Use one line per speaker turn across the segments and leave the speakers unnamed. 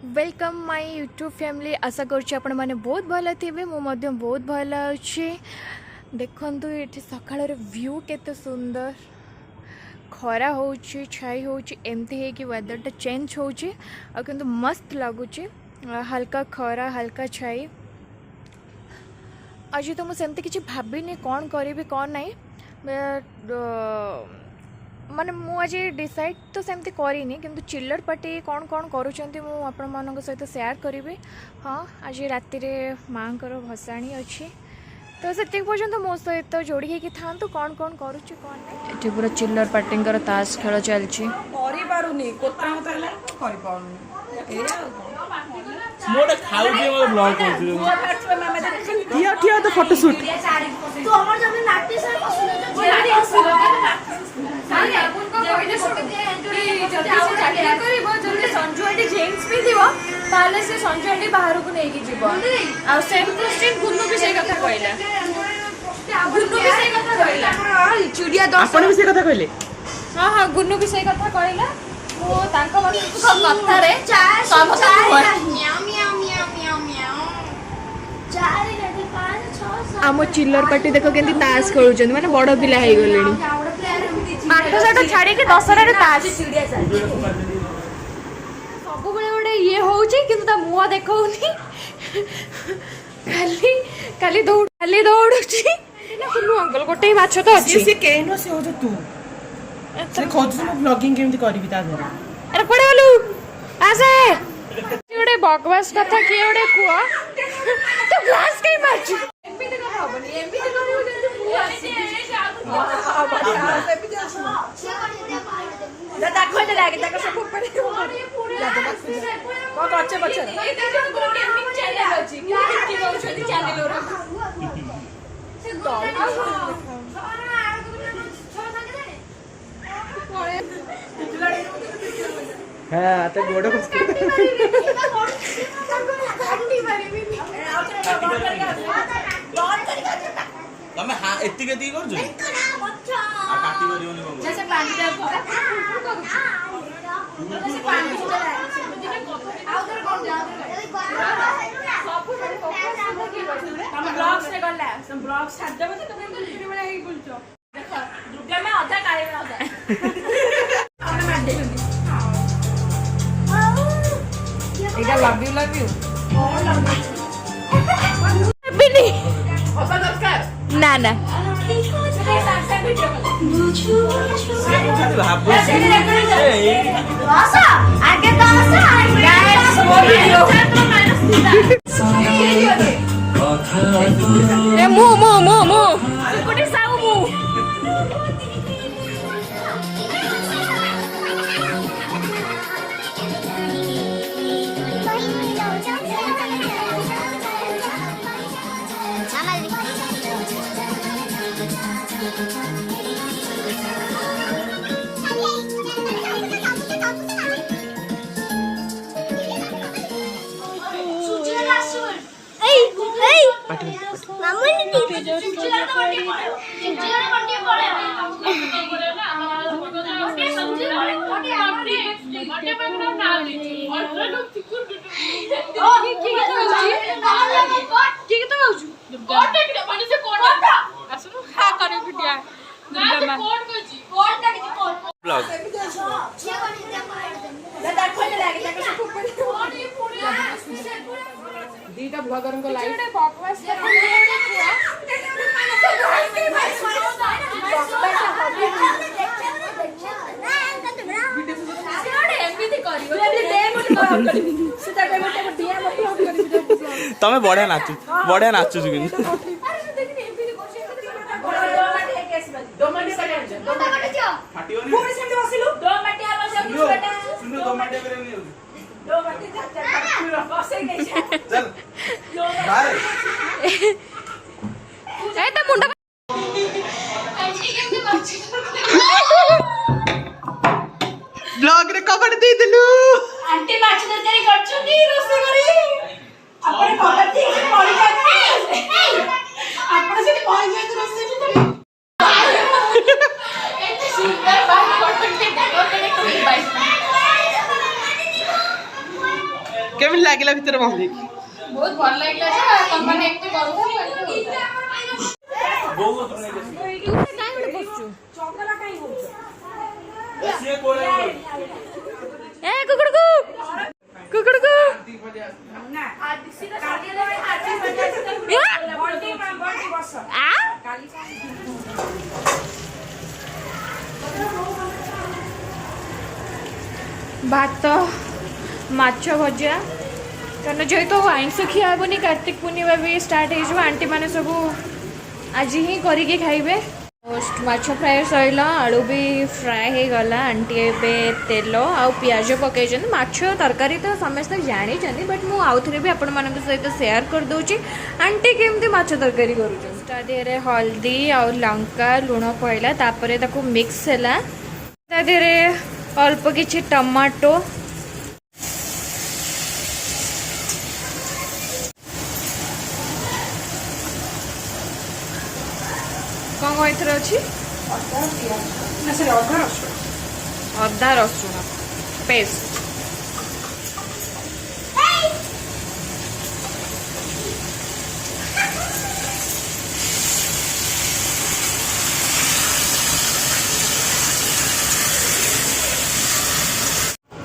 Welcome my YouTube family. आशा करुँच आपण मैंने बहुत भल थे। मुझे बहुत भल अच्छे। देखु ये सकाळ व्यू केते सुंदर खरा हो छाई होमती हो वेदरटा चेंज हो किंतु मस्त लगुच। हल्का खरा हल्का छाई। आज तो मुझे किसी भाविनी कौन करी कौन ना माने मु आज डिसाइड तो सेमती करनी किंतु चिल्लर पार्टी कौन कौन करुँच आपण सहित शेयर करी। हाँ आज राति माँ भसाणी अच्छी तो से पर्यटन मो सहित जोड़ी होगी था कौन कौन करुँच कौन नहीं। पूरा चिल्लर पार्टी ताश खेल चलती फोटोशूट संजु बाहर को लेकिन जीव सेम क्वेश्चन गुन्नू भी सही कथा कहला गुन्नू भी सही कथा कहला चुड़िया दस आपण भी सही कथा कहले। हां हां गुन्नू भी सही कथा कहला वो तांका मन कथा रे सब म्याऊ म्याऊ म्याऊ म्याऊ म्याऊ 4 नदी 5 6 आम चिल्लर पार्टी देखो केंती ताश खेलुचन माने बड़ पिला हे गलेनी माठ साठ छाड़ी के दसरा रे ताश चिड़िया सब बड़े बड़े ये होउची किंतु ता मुआ देखौनी खाली दौड़ुची ना कुनु अंकल गोटे माछ तो अछि से केनो से हो तू से खोज में ब्लॉगिंग केमती करबी ता घर अरे पड़े वालू आसे ओडे बकवास कथा के ओडे कुआ तो ग्लास के मारची एमपी तो करा हबनी एमपी तो करू जल्दी मुआ या दाखो दे लागे ताको सब ऊपर या तो को कच्चे बच्चे ए देखो को कैंपिंग चैनल अछि कि नउछथि चैनल रो से हां तो गोड़ को काटी मारी तमे हां एत्ती के दी कर जो आ काटी मारियोनी बाबू जैसे पानी दे जैसे पानी चला आ उधर कौन जा सब बड़े फोकस की करछले हम ब्लॉग्स रे गला हम ब्लॉग्स छाड़ देबो तो तुम वीडियो बना के बोलछो देखो दुर्गा में आधा काले में आधा हमने मार दे एटा लव यू बिनी ओपन दरकार ना ना आगे दीटा ब्लॉगर को लाइव बकवास
तमे बढ़िया नाचु कि ब्लॉग रे कवर दे दिलु
आंटी माछ तरकारी करछुनी रोसे करी आपण कवर दे पड़ी जाते आपण से पहुंच जाते रोसे करी एते सुंदर बात करते देखो केने कोई बाइक
ଭିତରେ ବସିଲି
ବହୁତ ଭଲ ଲାଗିଲା ଯେ ତମମାନେ ଏମିତି କରୁଥିଲ भात माछ भजा कारण जेहेतु आइंस खिया हेनी कार्तिक पूर्णिमा भी स्टार्ट हो आंटी मैंने सब आज ही करके खाइबे माछ फ्राए सैला आलू भी फ्राए हो गला आंटी एबे तेल आउ पियाज पकई माछ तरकारी तो समस्त जानी बट मु आउ थे भी आपण मान सहित शेयर कर दूची आंटी केमती माछ तरकारी करूँ हल्दी आउ लंका लुण पड़ला तापर ताको मिक्स है तादेहरे अल्प किछि टमाटो कौन कौन अच्छी अदा रसुण पेस्ट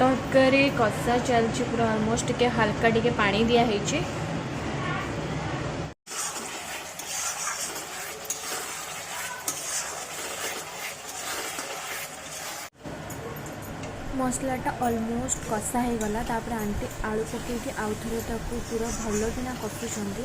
तरकारी कषा चलची पूरा ऑलमोस्ट टिके हल्का टिके पानी दिया है मसलाटा ऑलमोस्ट कषा हो गला तापर आंटी आलू पकईकि आउ थे पूरा भल किना कषुंट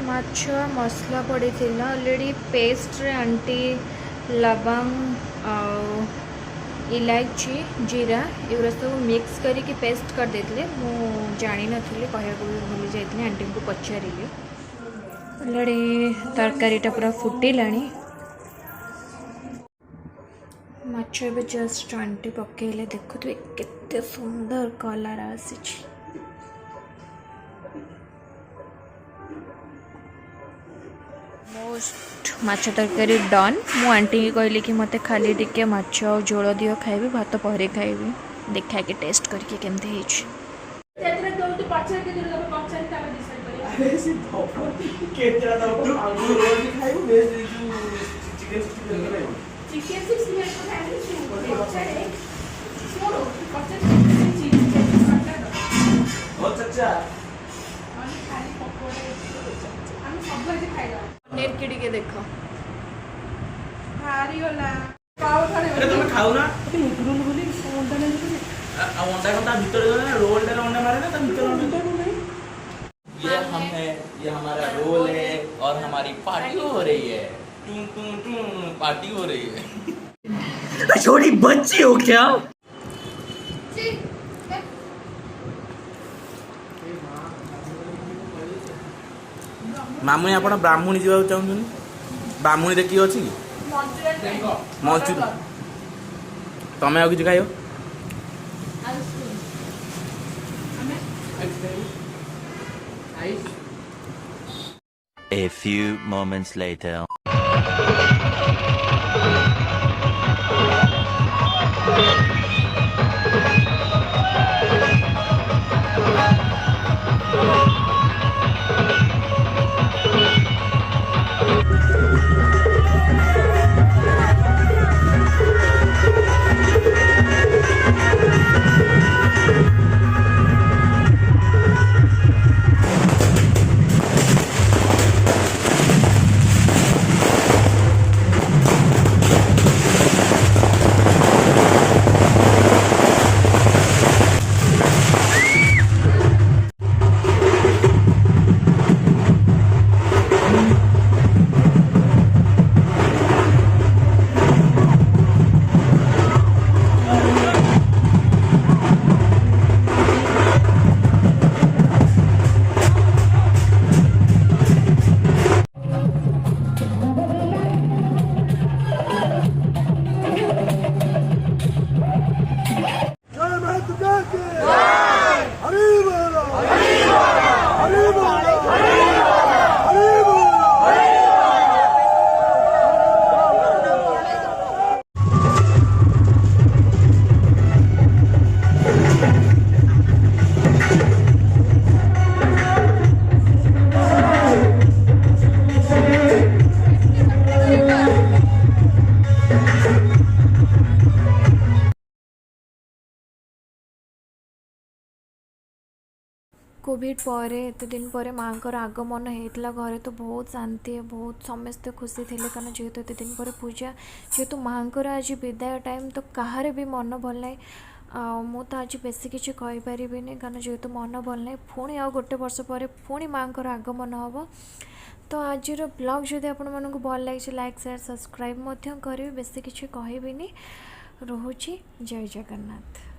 माछ मसला पड़ी ऑलरेडी पेस्ट रे आंटी लवंग इलायची जीरा एगुरा सब मिक्स करके पेस्ट कर देते मु जानी नथिली कहया को भूली जाइतनी आंटी को पचारि ऑलरेडी तरकारीटा पूरा फुटिलाणी माछ एबे जस्ट आंटी पकेले देखुथि केते सुंदर कलर आसीछि मोस्ट माछ तरकारी डन मु आंटी की कहली कि मते खाली टिके माछ और झोल दियो खाइबी भात पहरे खाइबी देखा के टेस्ट करके केमते हिच पनीर किड़ी के देखो
अरे तुम खाओ ना रोल बोली अंडा नहीं अंडा का भीतर ना रोल टा अंडा मारे ना तब भीतर अंडा ये हम है ये हमारा रोल है और हमारी पार्टी हो रही है टूं टूं टूं पार्टी हो रही है छोटी बच्ची हो क्या मामुनी आपण ब्राह्मणी जीवा चाहूँ ब्राह्मणी देखी अच्छी मंचूरियन तमें किसी खाइयो
A few moments later.
Covid पर एत दिन पर माँ आगमन होता घरे तो बहुत शांति बहुत समस्ते खुशी थे कारण जेहेतु एत दिन पर पूजा जेहेतु माँ आज विदाय टाइम तो कहार भी मन भल ना मु तो आज बेसी किसी कहीपर कारण जेहेतु मन भल ना पुणी आ गोटे वर्ष पर पुणी माँ आगमन हम तो आज ब्लॉग जदि आपको भल लगे लाइक शेयर सब्सक्राइब करेंगे बेसी किसी कहबी रोची जय जगन्नाथ।